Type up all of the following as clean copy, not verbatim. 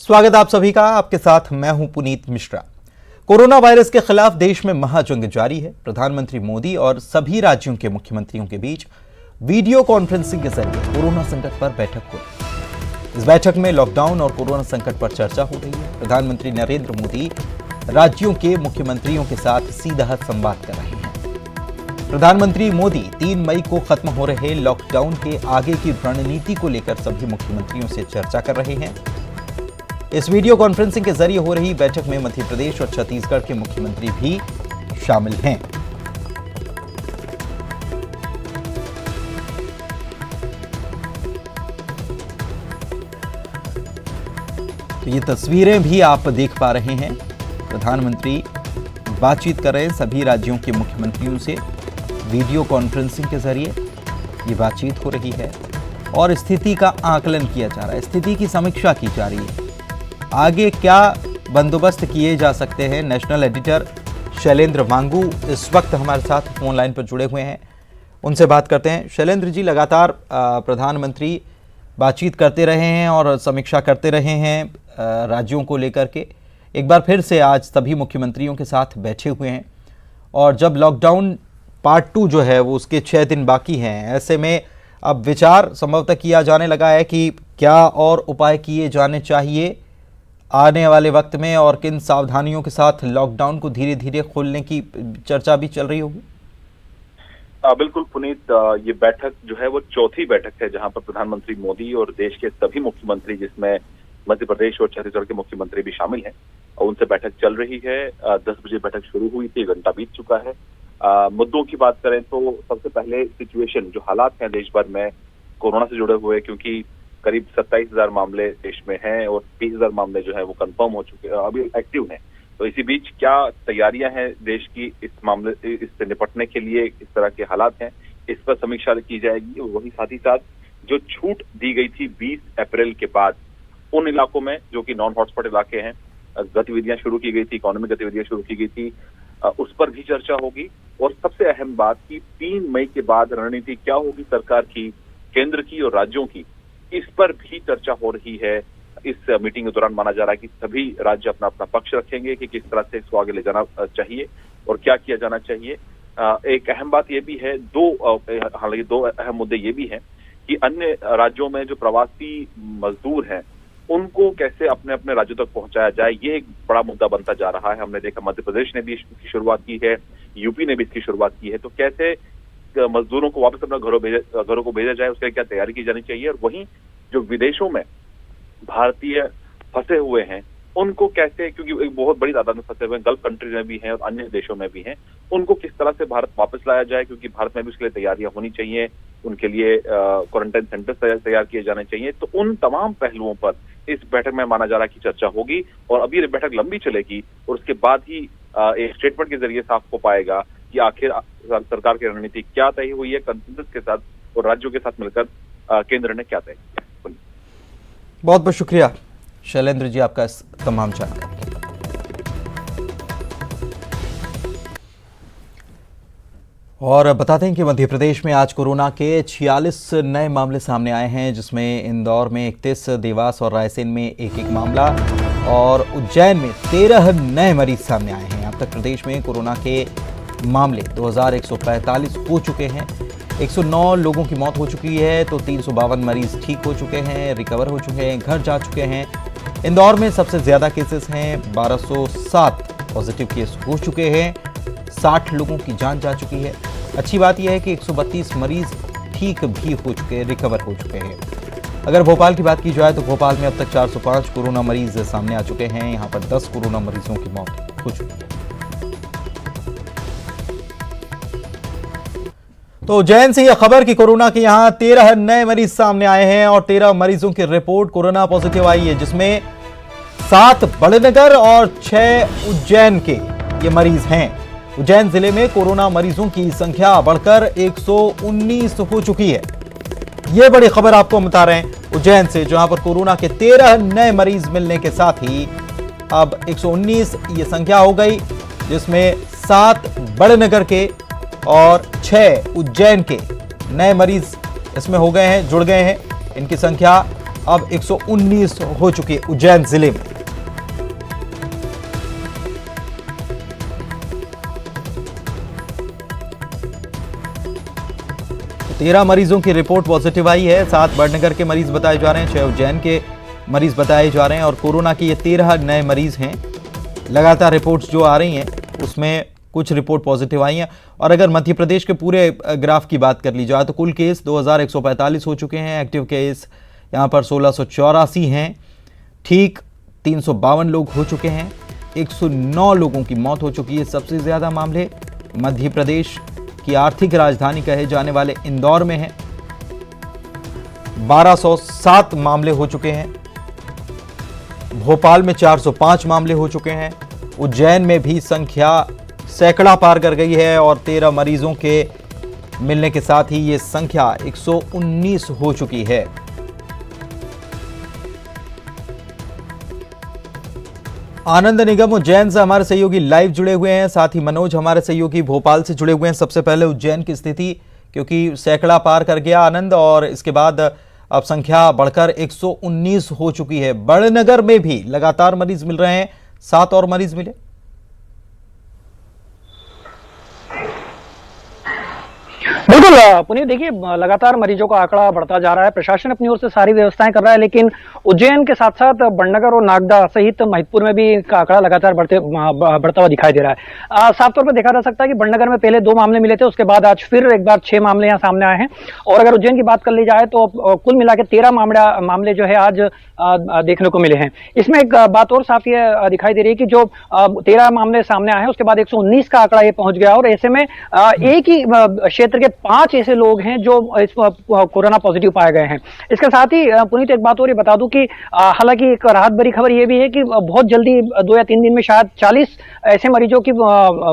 स्वागत आप सभी का। आपके साथ मैं हूं पुनीत मिश्रा। कोरोना वायरस के खिलाफ देश में महाजंग जारी है। प्रधानमंत्री मोदी और सभी राज्यों के मुख्यमंत्रियों के बीच वीडियो कॉन्फ्रेंसिंग के जरिए कोरोना संकट पर बैठक हुई। इस बैठक में लॉकडाउन और कोरोना संकट पर चर्चा हो रही है। प्रधानमंत्री नरेंद्र मोदी राज्यों के मुख्यमंत्रियों के साथ सीधा संवाद कर रहे हैं। प्रधानमंत्री मोदी 3 मई को खत्म हो रहे लॉकडाउन के आगे की रणनीति को लेकर सभी मुख्यमंत्रियों से चर्चा कर रहे हैं। इस वीडियो कॉन्फ्रेंसिंग के जरिए हो रही बैठक में मध्य प्रदेश और छत्तीसगढ़ के मुख्यमंत्री भी शामिल हैं। तो ये तस्वीरें भी आप देख पा रहे हैं। प्रधानमंत्री बातचीत कर रहे हैं सभी राज्यों के मुख्यमंत्रियों से। वीडियो कॉन्फ्रेंसिंग के जरिए ये बातचीत हो रही है और स्थिति का आकलन किया जा रहा है, स्थिति की समीक्षा की जा रही है। आगे क्या बंदोबस्त किए जा सकते हैं। नेशनल एडिटर शैलेंद्र मांगू इस वक्त हमारे साथ फोन लाइन पर जुड़े हुए हैं, उनसे बात करते हैं। शैलेंद्र जी, लगातार प्रधानमंत्री बातचीत करते रहे हैं और समीक्षा करते रहे हैं राज्यों को लेकर के। एक बार फिर से आज सभी मुख्यमंत्रियों के साथ बैठे हुए हैं और जब लॉकडाउन पार्ट 2 जो है वो उसके 6 दिन बाकी हैं, ऐसे में अब विचार संभवतः किया जाने लगा है कि क्या और उपाय किए जाने चाहिए आने वाले वक्त में और किन सावधानियों के साथ लॉकडाउन को धीरे धीरे खोलने की चर्चा भी चल रही होगी। बिल्कुल पुनीत, ये बैठक जो है वो चौथी बैठक है जहां पर प्रधानमंत्री मोदी और देश के सभी मुख्यमंत्री, जिसमें मध्य प्रदेश और छत्तीसगढ़ के मुख्यमंत्री भी शामिल हैं, और उनसे बैठक चल रही है। 10 बजे बैठक शुरू हुई थी, 1 घंटा बीत चुका है। मुद्दों की बात करें तो सबसे पहले सिचुएशन, जो हालात हैं देश भर में कोरोना से जुड़े हुए, क्योंकि करीब 27,000 मामले देश में हैं और 30,000 मामले जो है वो कंफर्म हो चुके हैं, अभी एक्टिव हैं। तो इसी बीच क्या तैयारियां हैं देश की इस मामले इससे निपटने के लिए, इस तरह के हालात हैं, इस पर समीक्षा की जाएगी। वही साथ ही साथ जो छूट दी गई थी 20 अप्रैल के बाद उन इलाकों में जो कि नॉन हॉटस्पॉट इलाके हैं, गतिविधियां शुरू की गई थी, इकोनॉमिक गतिविधियां शुरू की गई थी, उस पर भी चर्चा होगी। और सबसे अहम बात कि 3 मई के बाद रणनीति क्या होगी सरकार की, केंद्र की और राज्यों की, इस पर भी चर्चा हो रही है। इस मीटिंग के दौरान माना जा रहा है कि सभी राज्य अपना अपना पक्ष रखेंगे कि किस तरह से इसको आगे ले जाना चाहिए और क्या किया जाना चाहिए। एक अहम बात ये भी है, हालांकि 2 अहम मुद्दे ये भी हैं कि अन्य राज्यों में जो प्रवासी मजदूर हैं उनको कैसे अपने अपने राज्यों तक पहुंचाया जाए, ये एक बड़ा मुद्दा बनता जा रहा है। हमने देखा मध्य प्रदेश ने भी इसकी शुरुआत की है, यूपी ने भी इसकी शुरुआत की है। तो कैसे मजदूरों को वापस अपने घरों को भेजा जाए, उसके लिए क्या तैयारी की जानी चाहिए। और वहीं जो विदेशों में भारतीय फंसे हुए हैं उनको कैसे, क्योंकि एक बहुत बड़ी तादाद में फंसे हुए हैं, गल्फ कंट्रीज में भी हैं और अन्य देशों में भी हैं, उनको किस तरह से भारत वापस लाया जाए, क्योंकि भारत में भी उसके लिए तैयारियां होनी चाहिए, उनके लिए क्वारंटाइन सेंटर्स तैयार किए जाने चाहिए। तो उन तमाम पहलुओं पर इस बैठक में माना जा रहा है कि चर्चा होगी और अभी ये बैठक लंबी चलेगी और उसके बाद ही एक स्टेटमेंट के जरिए साफ हो पाएगा कि आखिर सरकार की रणनीति क्या तय हुई है कंसेंसस के साथ और राज्यों के साथ मिलकर केंद्र ने क्या तय किया। बहुत बहुत शुक्रिया शैलेंद्र जी आपका इस तमाम जानकारी। और बताते हैं कि मध्य प्रदेश में आज कोरोना के 46 नए मामले सामने आए हैं, जिसमें इंदौर में 31, देवास और रायसेन में एक मामला और उज्जैन में 13 नए मरीज सामने आए हैं। अब तक प्रदेश में कोरोना के मामले 2145 हो चुके हैं। 109 लोगों की मौत हो चुकी है, तो 352 मरीज ठीक हो चुके हैं, रिकवर हो चुके हैं, घर जा चुके हैं। इंदौर में सबसे ज़्यादा केसेस हैं, 1207 पॉजिटिव केस हो चुके हैं, 60 लोगों की जान जा चुकी है। अच्छी बात यह है कि 132 मरीज ठीक भी हो चुके हैं, रिकवर हो चुके हैं। अगर भोपाल की बात की जाए तो भोपाल में अब तक 405 कोरोना मरीज सामने आ चुके हैं। यहाँ पर 10 कोरोना मरीजों की मौत हो चुकी है। तो उज्जैन से यह खबर कि कोरोना के यहां 13 नए मरीज सामने आए हैं और 13 मरीजों की रिपोर्ट कोरोना पॉजिटिव आई है, जिसमें 7 बड़नगर और 6 उज्जैन के ये मरीज हैं। उज्जैन जिले में कोरोना मरीजों की संख्या बढ़कर 119 हो चुकी है। ये बड़ी खबर आपको हम बता रहे हैं उज्जैन से, जहां पर कोरोना के 13 नए मरीज मिलने के साथ ही अब 119 ये संख्या हो गई, जिसमें 7 बड़नगर के और 6 उज्जैन के नए मरीज इसमें हो गए हैं, जुड़ गए हैं। इनकी संख्या अब 119 हो चुकी है उज्जैन जिले में। तो 13 मरीजों की रिपोर्ट पॉजिटिव आई है, 7 बड़नगर के मरीज बताए जा रहे हैं, 6 उज्जैन के मरीज बताए जा रहे हैं और कोरोना के ये 13 नए मरीज हैं। लगातार रिपोर्ट्स जो आ रही हैं उसमें कुछ रिपोर्ट पॉजिटिव आई हैं। और अगर मध्य प्रदेश के पूरे ग्राफ की बात कर ली जाए तो कुल केस 2145 हो चुके हैं, एक्टिव केस यहाँ पर 1684 हैं, ठीक 352 लोग हो चुके हैं, 109 लोगों की मौत हो चुकी है। सबसे ज़्यादा मामले मध्य प्रदेश की आर्थिक राजधानी कहे जाने वाले इंदौर में हैं, 1207 मामले हो चुके हैं, भोपाल में 405 मामले हो चुके हैं, उज्जैन में भी संख्या सैकड़ा पार कर गई है और 13 मरीजों के मिलने के साथ ही ये संख्या 119 हो चुकी है। आनंद निगम उज्जैन से हमारे सहयोगी लाइव जुड़े हुए हैं, साथ ही मनोज हमारे सहयोगी भोपाल से जुड़े हुए हैं। सबसे पहले उज्जैन की स्थिति, क्योंकि सैकड़ा पार कर गया आनंद और इसके बाद अब संख्या बढ़कर 119 हो चुकी है। बड़नगर में भी लगातार मरीज मिल रहे हैं, 7 और मरीज मिले। बिल्कुल पुनीत, देखिए लगातार मरीजों का आंकड़ा बढ़ता जा रहा है। प्रशासन अपनी ओर से सारी व्यवस्थाएं कर रहा है, लेकिन उज्जैन के साथ साथ बड़नगर और नागदा सहित महिदपुर में भी इनका आंकड़ा लगातार बढ़ता हुआ दिखाई दे रहा है। साफ तौर पर देखा जा सकता है कि बड़नगर में पहले 2 मामले मिले थे, उसके बाद आज फिर एक बार 6 मामले यहाँ सामने आए हैं। और अगर उज्जैन की बात कर ली जाए तो कुल मिला के 13 मामले जो है आज देखने को मिले हैं। इसमें एक बात और साफ ये दिखाई दे रही है कि जो 13 मामले सामने आए हैं उसके बाद 119 का आंकड़ा ये पहुंच गया और ऐसे में एक ही क्षेत्र के 5 ऐसे लोग हैं जो इस कोरोना पॉजिटिव पाए गए हैं। इसके साथ ही पुनीत एक बात और ये बता दूं कि हालांकि एक राहत भरी खबर ये भी है कि बहुत जल्दी 2 या 3 दिन में शायद 40 ऐसे मरीजों की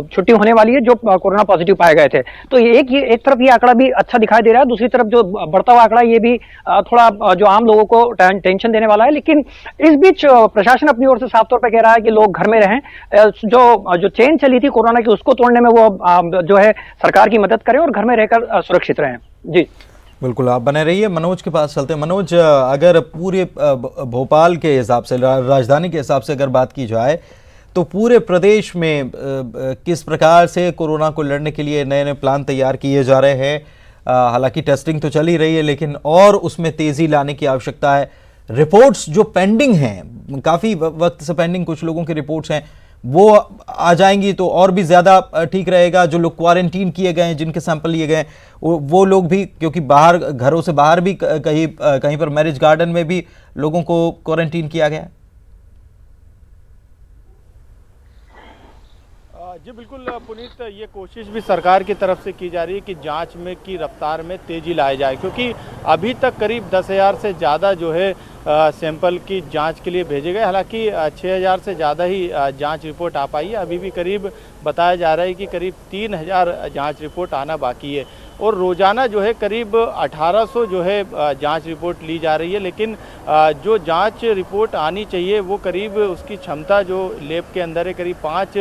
छुट्टी होने वाली है जो कोरोना पॉजिटिव पाए गए थे। तो एक तरफ ये आंकड़ा भी अच्छा दिखाई दे रहा है, दूसरी तरफ जो बढ़ता हुआ आंकड़ा ये भी थोड़ा जो आम लोगों को टेंशन देने वाला है। लेकिन इस बीच प्रशासन अपनी ओर से साफ तौर पर कह रहा है कि लोग घर में रहें, जो चेन चली थी कोरोना की उसको तोड़ने में वो जो है सरकार की मदद करें और घर में रहकर सुरक्षित रहें। जी बिल्कुल, आप बने रहिए। मनोज के पास चलते हैं। मनोज, अगर पूरे भोपाल के हिसाब से, राजधानी के हिसाब से अगर बात की जाए तो पूरे प्रदेश में किस प्रकार से कोरोना को लड़ने के लिए नए नए प्लान तैयार किए जा रहे हैं? हालांकि टेस्टिंग तो चल ही रही है, लेकिन और उसमें तेजी लाने की आवश्यकता है। रिपोर्ट्स जो पेंडिंग हैं, काफ़ी वक्त से पेंडिंग कुछ लोगों की रिपोर्ट्स हैं, वो आ जाएंगी तो और भी ज़्यादा ठीक रहेगा। जो लोग क्वारंटीन किए गए हैं, जिनके सैंपल लिए गए, वो लोग भी, क्योंकि बाहर, घरों से बाहर भी कहीं पर मैरिज गार्डन में भी लोगों को क्वारंटीन किया गया है। जी बिल्कुल पुनीत, ये कोशिश भी सरकार की तरफ से की जा रही है कि जांच में की रफ्तार में तेज़ी लाया जाए, क्योंकि अभी तक करीब 10,000 से ज़्यादा जो है सैंपल की जांच के लिए भेजे गए। हालांकि 6,000 से ज़्यादा ही जांच रिपोर्ट आ पाई है। अभी भी करीब बताया जा रहा है कि करीब 3,000 जांच रिपोर्ट आना बाकी है और रोज़ाना जो है करीब 1800 जो है जांच रिपोर्ट ली जा रही है। लेकिन जो जांच रिपोर्ट आनी चाहिए वो करीब, उसकी क्षमता जो लेब के अंदर है, करीब 5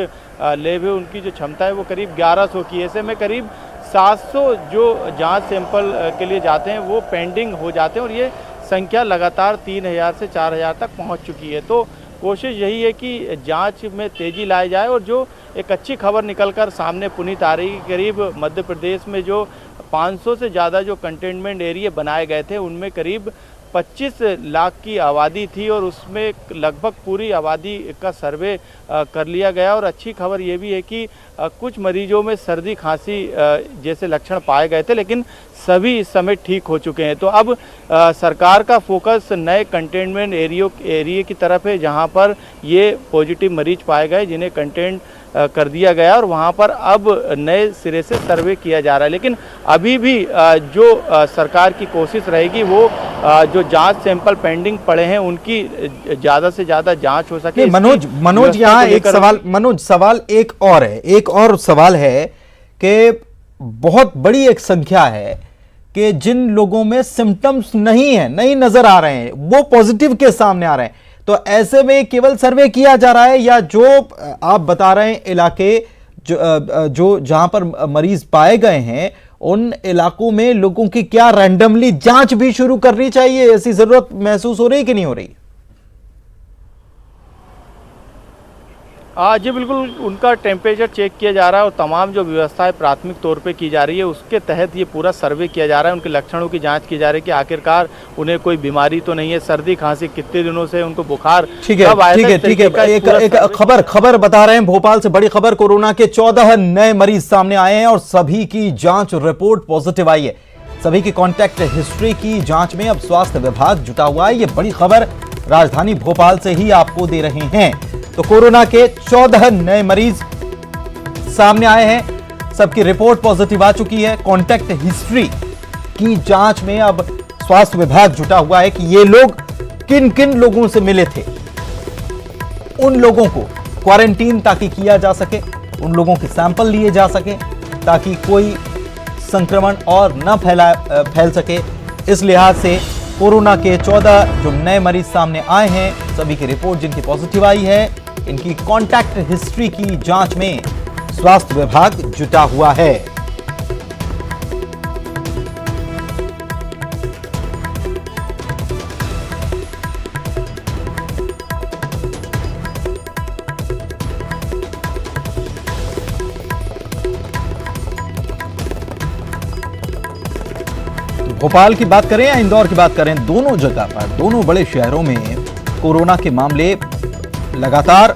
लेब है, उनकी जो क्षमता है वो करीब 1100 की। ऐसे में करीब 700 जो जांच सैंपल के लिए जाते हैं वो पेंडिंग हो जाते हैं और ये संख्या लगातार 3,000 से 4,000 तक पहुंच चुकी है। तो कोशिश यही है कि जांच में तेज़ी लाई जाए। और जो एक अच्छी खबर निकलकर सामने पुनीत आ रही है, करीब मध्य प्रदेश में जो 500 से ज़्यादा जो कंटेनमेंट एरिया बनाए गए थे उनमें करीब 25 लाख की आबादी थी और उसमें लगभग पूरी आबादी का सर्वे कर लिया गया। और अच्छी खबर ये भी है कि कुछ मरीजों में सर्दी खांसी जैसे लक्षण पाए गए थे, लेकिन सभी इस समय ठीक हो चुके हैं। तो अब सरकार का फोकस नए कंटेनमेंट एरिया की तरफ है, जहां पर ये पॉजिटिव मरीज पाए गए जिन्हें कंटेंट कर दिया गया और वहां पर अब नए सिरे से सर्वे किया जा रहा है। लेकिन अभी भी जो सरकार की कोशिश रहेगी वो जो जांच सैंपल पेंडिंग पड़े हैं उनकी ज़्यादा से ज़्यादा जांच हो सके। मनोज यहाँ एक सवाल, सवाल एक और है, एक और सवाल है कि बहुत बड़ी एक संख्या है कि जिन लोगों में सिम्टम्स नहीं है, नहीं नजर आ रहे हैं, वो पॉजिटिव के सामने आ रहे हैं। तो ऐसे में केवल सर्वे किया जा रहा है या जो आप बता रहे हैं इलाके जो जहां पर मरीज पाए गए हैं उन इलाकों में लोगों की क्या रैंडमली जांच भी शुरू करनी चाहिए? ऐसी जरूरत महसूस हो रही कि नहीं हो रही? जी बिल्कुल, उनका टेम्परेचर चेक किया जा रहा है और तमाम जो व्यवस्थाएं प्राथमिक तौर पे की जा रही है उसके तहत ये पूरा सर्वे किया जा रहा है। उनके लक्षणों की जांच की जा रही है कि आखिरकार उन्हें कोई बीमारी तो नहीं है, सर्दी खांसी कितने दिनों से, उनको बुखार ठीक है। एक खबर बता रहे हैं भोपाल से, बड़ी खबर, कोरोना के 14 नए मरीज सामने आए हैं और सभी की जांच रिपोर्ट पॉजिटिव आई है। सभी की कॉन्टैक्ट हिस्ट्री की जांच में अब स्वास्थ्य विभाग जुटा हुआ है। ये बड़ी खबर राजधानी भोपाल से ही आपको दे रहे हैं। तो कोरोना के 14 नए मरीज सामने आए हैं, सबकी रिपोर्ट पॉजिटिव आ चुकी है। कॉन्टैक्ट हिस्ट्री की जांच में अब स्वास्थ्य विभाग जुटा हुआ है कि ये लोग किन किन लोगों से मिले थे। उन लोगों को क्वारंटीन ताकि किया जा सके, उन लोगों के सैंपल लिए जा सके ताकि कोई संक्रमण और न फैल सके। इस लिहाज से कोरोना के 14 जो नए मरीज सामने आए हैं, सभी की रिपोर्ट जिनकी पॉजिटिव आई है, इनकी कॉन्टैक्ट हिस्ट्री की जांच में स्वास्थ्य विभाग जुटा हुआ है। भोपाल की बात करें या इंदौर की बात करें, दोनों जगह पर, दोनों बड़े शहरों में कोरोना के मामले लगातार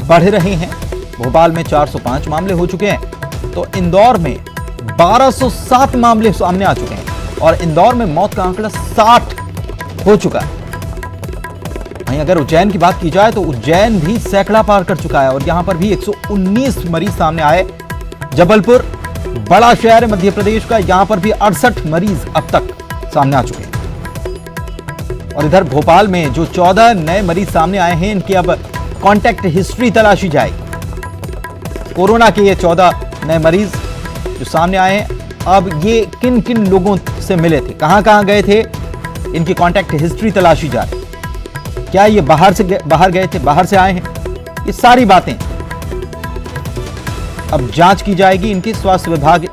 बढ़ रहे हैं। भोपाल में 405 मामले हो चुके हैं तो इंदौर में 1207 मामले सामने आ चुके हैं और इंदौर में मौत का आंकड़ा 60 हो चुका है। वहीं अगर उज्जैन की बात की जाए तो उज्जैन भी सैकड़ा पार कर चुका है और यहां पर भी 119 मरीज सामने आए। जबलपुर बड़ा शहर है मध्य प्रदेश का, यहां पर भी 68 मरीज अब तक सामने आ चुके हैं। और इधर भोपाल में जो 14 नए मरीज सामने आए हैं, इनकी अब कॉन्टैक्ट हिस्ट्री तलाशी जाएगी। कोरोना के ये 14 नए मरीज जो सामने आए हैं, अब ये किन किन लोगों से मिले थे, कहां कहां गए थे, इनकी कॉन्टैक्ट हिस्ट्री तलाशी जा रही। क्या ये बाहर गए थे, बाहर से आए हैं, ये सारी बातें अब जांच की जाएगी। इनकी स्वास्थ्य विभाग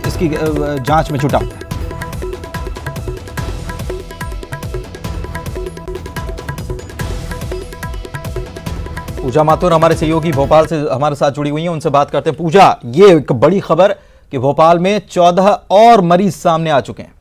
इसकी जांच में जुटा हुआ है। पूजा माथुर हमारे सहयोगी भोपाल से हमारे साथ जुड़ी हुई हैं, उनसे बात करते हैं। पूजा, ये एक बड़ी खबर कि भोपाल में 14 और मरीज सामने आ चुके हैं।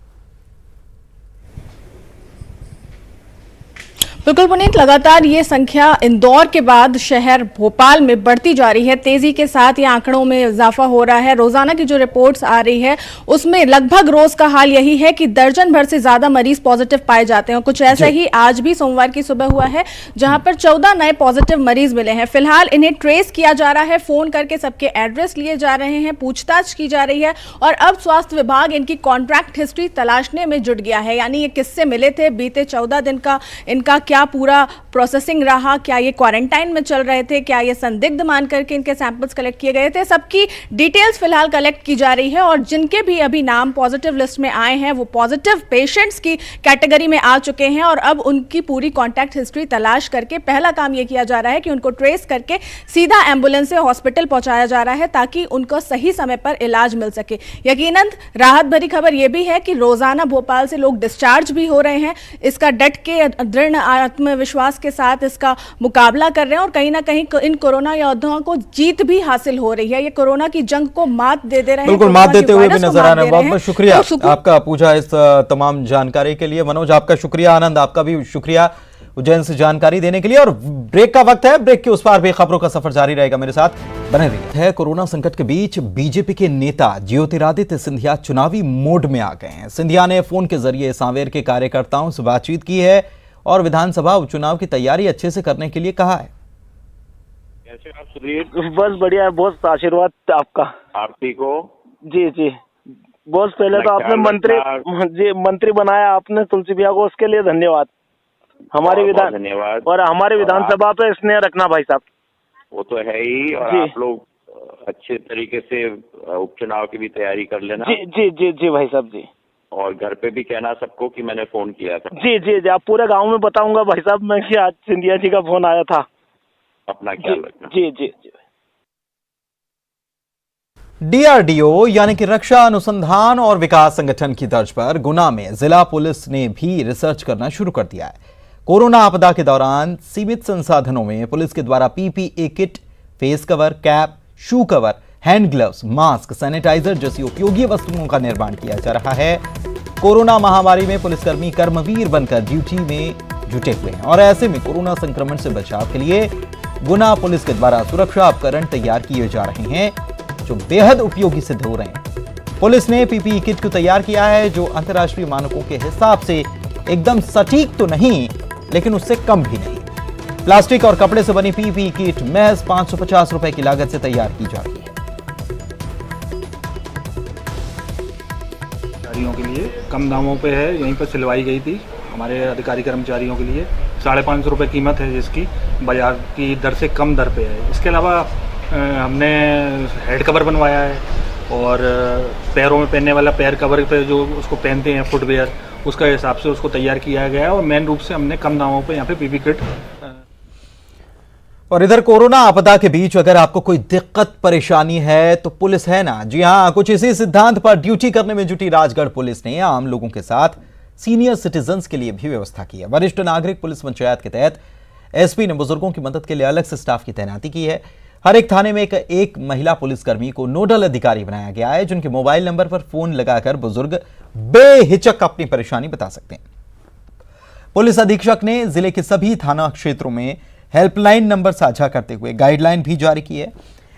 बिल्कुल पुनीत, लगातार ये संख्या इंदौर के बाद शहर भोपाल में बढ़ती जा रही है। तेजी के साथ ये आंकड़ों में इजाफा हो रहा है। रोजाना की जो रिपोर्ट्स आ रही है उसमें लगभग रोज का हाल यही है कि दर्जन भर से ज्यादा मरीज पॉजिटिव पाए जाते हैं। कुछ ऐसा ही आज भी सोमवार की सुबह हुआ है जहां पर 14 नए पॉजिटिव मरीज मिले हैं। फिलहाल इन्हें ट्रेस किया जा रहा है, फोन करके सबके एड्रेस लिए जा रहे हैं, पूछताछ की जा रही है और अब स्वास्थ्य विभाग इनकी कॉन्ट्रैक्ट हिस्ट्री तलाशने में जुट गया है। यानी ये किससे मिले थे, बीते 14 दिन का इनका क्या पूरा प्रोसेसिंग रहा, क्या ये क्वारंटाइन में चल रहे थे, क्या ये संदिग्ध मान करके इनके सैंपल्स कलेक्ट किए गए थे, सबकी डिटेल्स फिलहाल कलेक्ट की जा रही है। और जिनके भी अभी नाम पॉजिटिव लिस्ट में आए हैं वो पॉजिटिव पेशेंट्स की कैटेगरी में आ चुके हैं और अब उनकी पूरी कॉन्टैक्ट हिस्ट्री तलाश करके पहला काम ये किया जा रहा है कि उनको ट्रेस करके सीधा एम्बुलेंस से हॉस्पिटल पहुंचाया जा रहा है ताकि उनको सही समय पर इलाज मिल सके। यकीनन राहत भरी खबर यह भी है कि रोजाना भोपाल से लोग डिस्चार्ज भी हो रहे हैं। इसका डट के दृढ़ आत्मविश्वास के साथ इसका मुकाबला कर रहे हैं और कहीं ना कहीं इन कोरोना योद्धाओं को जीत भी हासिल हो रही है। ये कोरोना की जंग को मात दे रहे हैं, बिल्कुल मात देते हुए भी नजर आ रहे हैं। बहुत बहुत शुक्रिया आपका पूजा इस तमाम जानकारी के लिए। मनोज आपका शुक्रिया, आनंद आपका भी शुक्रिया उज्जैन से जानकारी देने के लिए। और ब्रेक का वक्त है, ब्रेक के उस पार भी खबरों का सफर जारी रहेगा, मेरे साथ बने रहिए। है कोरोना संकट के बीच बीजेपी के नेता ज्योतिरादित्य सिंधिया चुनावी मोड में आ गए हैं। सिंधिया ने फोन के जरिए सांवेर के कार्यकर्ताओं से बातचीत की है और विधानसभा उपचुनाव की तैयारी अच्छे से करने के लिए कहा है। कैसे आप सुधीर? बस बढ़िया है, बहुत आशीर्वाद आपका। आप ठीक हो? जी जी। बहुत पहले तो आपने मंत्री बनाया आपने तुलसी भैया को, उसके लिए धन्यवाद। हमारे धन्यवाद। और हमारे विधानसभा पे स्नेह रखना भाई साहब। वो तो है ही। और आप लोग अच्छे तरीके से उपचुनाव की भी तैयारी कर लेना। जी जी जी जी भाई साहब जी। और घर पे भी कहना सबको कि मैंने फोन किया था। जी जी जी, आप पूरे गांव में बताऊंगा भाई साहब मैं कि आज सिंधिया जी का फोन आया था। अपना ख्याल रखना। जी जी जी। डीआरडीओ यानी कि रक्षा अनुसंधान और विकास संगठन की तर्ज पर गुना में जिला पुलिस ने भी रिसर्च करना शुरू कर दिया है। कोरोना आपदा के दौरान सीमित संसाधनों में पुलिस के द्वारा PPE kit, face cover, cap, shoe cover, hand gloves, mask, sanitizer जैसी उपयोगी वस्तुओं का निर्माण किया जा रहा है। कोरोना महामारी में पुलिसकर्मी कर्मवीर बनकर ड्यूटी में जुटे हुए हैं और ऐसे में कोरोना संक्रमण से बचाव के लिए गुना पुलिस के द्वारा सुरक्षा उपकरण तैयार किए जा रहे हैं जो बेहद उपयोगी सिद्ध हो रहे हैं। पुलिस ने पीपीई किट को तैयार किया है जो अंतर्राष्ट्रीय मानकों के हिसाब से एकदम सटीक तो नहीं लेकिन उससे कम भी नहीं। प्लास्टिक और कपड़े से बनी पीपीई किट महज 550 रुपए की लागत से तैयार की जा रही है। कर्मचारियों के लिए कम दामों पे है, यहीं पर सिलवाई गई थी हमारे अधिकारी कर्मचारियों के लिए। 550 रुपये कीमत है जिसकी बाजार की दर से कम दर पे है। इसके अलावा हमने हेड कवर बनवाया है और पैरों में पहनने वाला पैर कवर पे जो उसको पहनते हैं फुटवेयर, उसका हिसाब से उसको तैयार किया गया है और मेन रूप से हमने कम दामों पे यहाँ पे पीपी किट। और इधर कोरोना आपदा के बीच अगर आपको कोई दिक्कत परेशानी है तो पुलिस है ना। जी हां, कुछ इसी सिद्धांत पर ड्यूटी करने में जुटी राजगढ़ पुलिस ने आम लोगों के साथ सीनियर सिटीजन्स के लिए भी व्यवस्था की है। वरिष्ठ नागरिक पुलिस पंचायत के तहत एसपी ने बुजुर्गों की मदद के लिए अलग से स्टाफ की तैनाती की है। हर एक थाने में एक महिला पुलिसकर्मी को नोडल अधिकारी बनाया गया है जिनके मोबाइल नंबर पर फोन लगाकर बुजुर्ग बेहिचक अपनी परेशानी बता सकते हैं। पुलिस अधीक्षक ने जिले के सभी थाना क्षेत्रों में हेल्पलाइन नंबर साझा करते हुए गाइडलाइन भी जारी की है।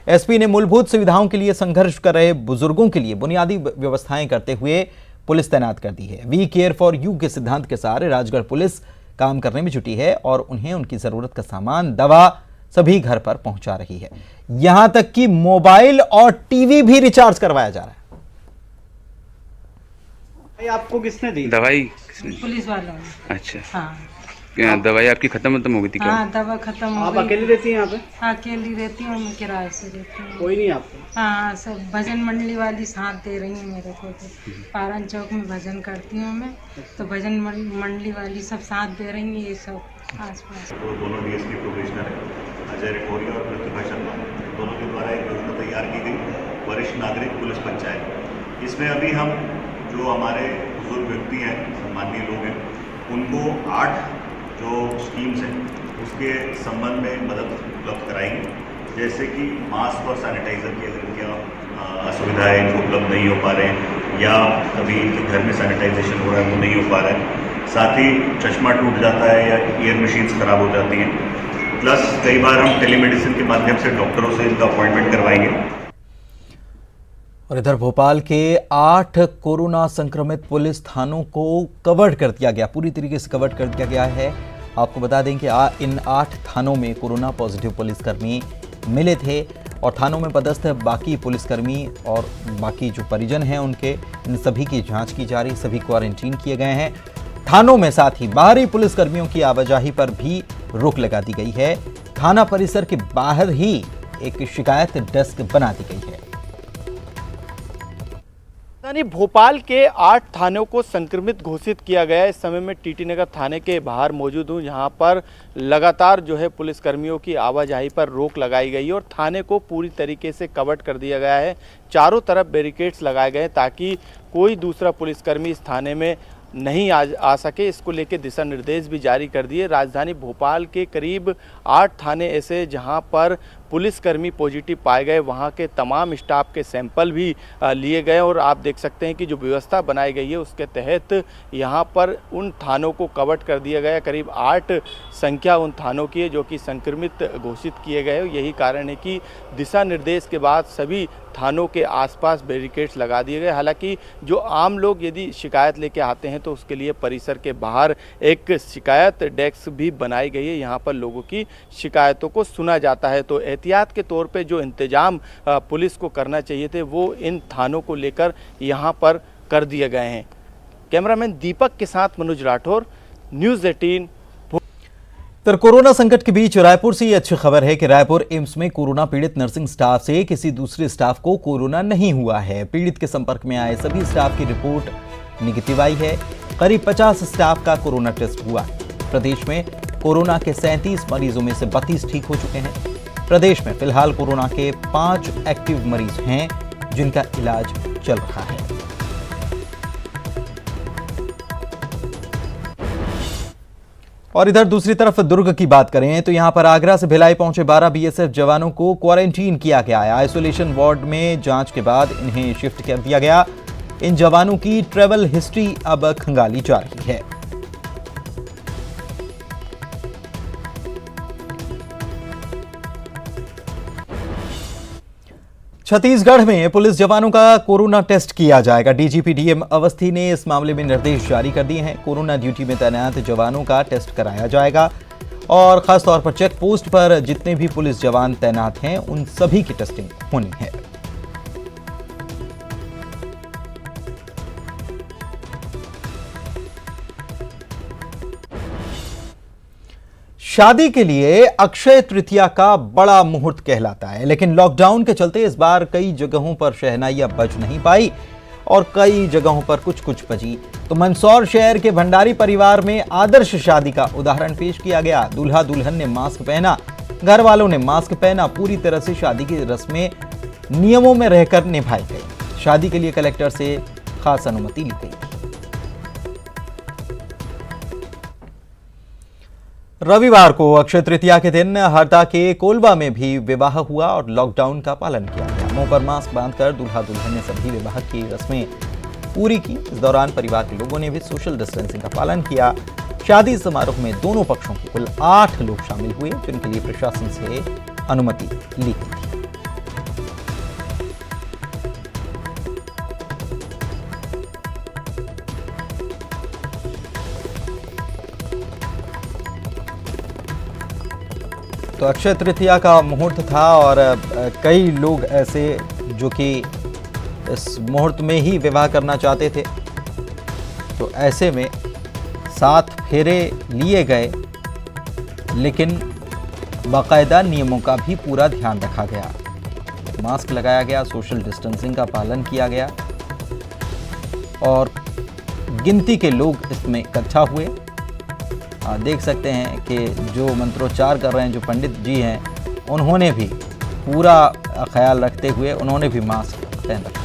एसपी ने मूलभूत सुविधाओं के लिए संघर्ष कर रहे बुजुर्गों के लिए बुनियादी व्यवस्थाएं करते हुए पुलिस तैनात कर दी है। वी केयर फॉर यू के सिद्धांत के सहारे राजगढ़ पुलिस काम करने में जुटी है और उन्हें उनकी जरूरत का सामान, दवा सभी घर पर पहुंचा रही है। यहां तक कि मोबाइल और टीवी भी रिचार्ज करवाया जा रहा है। आपको किसने दी दवाई? पुलिस वालों ने। अच्छा, हाँ। क्या दवाई आपकी खत्म हो गई थी क्या? हाँ, दवा खत्म हो आप गई। अकेले रहती हैं यहाँ पे? हाँ, अकेली रहती हूँ, मैं किराए से रहती हूँ। कोई नहीं आपको? हाँ, सब भजन मंडली वाली साथ दे रही है मेरे को। तो पारन चौक में भजन करती हूँ मैं, तो भजन मंडली वाली सब साथ दे रही है। ये सब आसपास दोनों डीएसपी प्रोबेशनर है, अजय रेखोरिया और प्रतिभा शर्मा, दोनों के द्वारा एक योजना तैयार की गई वरिष्ठ नागरिक पुलिस पंचायत। इसमें अभी हम जो हमारे बुजुर्ग व्यक्ति हैं, सम्मानीय लोग हैं, उनको 8 जो स्कीम्स हैं उसके संबंध में मदद उपलब्ध कराएंगे। जैसे कि मास्क और सैनिटाइज़र की अगर क्या असुविधाएँ जो उपलब्ध नहीं हो पा रहे हैं या कभी घर में सैनिटाइजेशन हो रहा है वो नहीं हो पा रहा है, साथ ही चश्मा टूट जाता है या ईयर मशीन्स ख़राब हो जाती हैं, प्लस कई बार हम टेलीमेडिसिन के माध्यम से डॉक्टरों से इनका अपॉइंटमेंट करवाएंगे। और इधर भोपाल के 8 कोरोना संक्रमित पुलिस थानों को कवर कर दिया गया, पूरी तरीके से कवर कर दिया गया है। आपको बता दें कि इन 8 थानों में कोरोना पॉजिटिव पुलिसकर्मी मिले थे और थानों में पदस्थ बाकी पुलिसकर्मी और बाकी जो परिजन हैं उनके इन सभी की जांच की जा रही, सभी क्वारंटीन किए गए हैं। थानों में साथ ही बाहरी पुलिसकर्मियों की आवाजाही पर भी रोक लगा दी गई है। थाना परिसर के बाहर ही एक शिकायत डेस्क बना दी गई है। राजधानी भोपाल के 8 थानों को संक्रमित घोषित किया गया है। इस समय में टीटी नगर थाने के बाहर मौजूद हूं, जहां पर लगातार जो है पुलिसकर्मियों की आवाजाही पर रोक लगाई गई है और थाने को पूरी तरीके से कवर कर दिया गया है। चारों तरफ बैरिकेड्स लगाए गए ताकि कोई दूसरा पुलिसकर्मी इस थाने में नहीं आ सके। इसको लेकर दिशा निर्देश भी जारी कर दिए। राजधानी भोपाल के करीब 8 थाने ऐसे जहां पर पुलिसकर्मी पॉजिटिव पाए गए, वहां के तमाम स्टाफ के सैंपल भी लिए गए और आप देख सकते हैं कि जो व्यवस्था बनाई गई है उसके तहत यहां पर उन थानों को कवर कर दिया गया। करीब 8 संख्या उन थानों की है जो कि संक्रमित घोषित किए गए। यही कारण है कि दिशा निर्देश के बाद सभी थानों के आसपास बैरिकेड्स लगा दिए गए। हालांकि जो आम लोग यदि शिकायत लेके आते हैं तो उसके लिए परिसर के बाहर एक शिकायत डेस्क भी बनाई गई है। यहाँ पर लोगों की शिकायतों को सुना जाता है। तो एहतियात के तौर पे जो इंतजाम पुलिस को करना चाहिए थे वो इन थानों को लेकर यहाँ पर कर दिए गए हैं। कैमरामैन दीपक के साथ मनोज राठौर, न्यूज़ 18। तो कोरोना संकट के बीच रायपुर से ये अच्छी खबर है कि रायपुर एम्स में कोरोना पीड़ित नर्सिंग स्टाफ से किसी दूसरे स्टाफ को कोरोना नहीं हुआ है। पीड़ित के संपर्क में आए सभी स्टाफ की रिपोर्ट निगेटिव आई है। करीब 50 स्टाफ का कोरोना टेस्ट हुआ। प्रदेश में कोरोना के 37 मरीजों में से 32 ठीक हो चुके हैं। प्रदेश में फिलहाल कोरोना के 5 एक्टिव मरीज हैं जिनका इलाज चल रहा है। और इधर दूसरी तरफ दुर्ग की बात करें तो यहां पर आगरा से भिलाई पहुंचे 12 बीएसएफ जवानों को क्वारंटीन किया गया है। आइसोलेशन वार्ड में जांच के बाद इन्हें शिफ्ट कर दिया गया। इन जवानों की ट्रैवल हिस्ट्री अब खंगाली जा रही है। छत्तीसगढ़ में पुलिस जवानों का कोरोना टेस्ट किया जाएगा। डीजीपी डीएम अवस्थी ने इस मामले में निर्देश जारी कर दिए हैं। कोरोना ड्यूटी में तैनात जवानों का टेस्ट कराया जाएगा और खासतौर पर चेक पोस्ट पर जितने भी पुलिस जवान तैनात हैं उन सभी की टेस्टिंग होनी है। शादी के लिए अक्षय तृतीया का बड़ा मुहूर्त कहलाता है, लेकिन लॉकडाउन के चलते इस बार कई जगहों पर शहनाइयां बज नहीं पाई और कई जगहों पर कुछ बजी। तो मंदसौर शहर के भंडारी परिवार में आदर्श शादी का उदाहरण पेश किया गया। दूल्हा दुल्हन ने मास्क पहना, घर वालों ने मास्क पहना। पूरी तरह से शादी की रस्में नियमों में रहकर निभाई गई। शादी के लिए कलेक्टर से खास अनुमति ली गई। रविवार को अक्षय तृतीया के दिन हरदा के कोलबा में भी विवाह हुआ और लॉकडाउन का पालन किया गया। मुंह पर मास्क बांधकर दूल्हा दुल्हन ने सभी विवाह की रस्में पूरी की। इस दौरान परिवार के लोगों ने भी सोशल डिस्टेंसिंग का पालन किया। शादी समारोह में दोनों पक्षों के कुल 8 लोग शामिल हुए, जिनके लिए प्रशासन से अनुमति ली गई थी। तो अक्षय तृतीया का मुहूर्त था और कई लोग ऐसे जो कि इस मुहूर्त में ही विवाह करना चाहते थे। तो ऐसे में 7 फेरे लिए गए, लेकिन बाकायदा नियमों का भी पूरा ध्यान रखा गया। मास्क लगाया गया, सोशल डिस्टेंसिंग का पालन किया गया और गिनती के लोग इसमें इकट्ठा हुए। देख सकते हैं कि जो मंत्रोच्चार कर रहे हैं, जो पंडित जी हैं, उन्होंने भी पूरा ख्याल रखते हुए उन्होंने भी मास्क पहन रखा।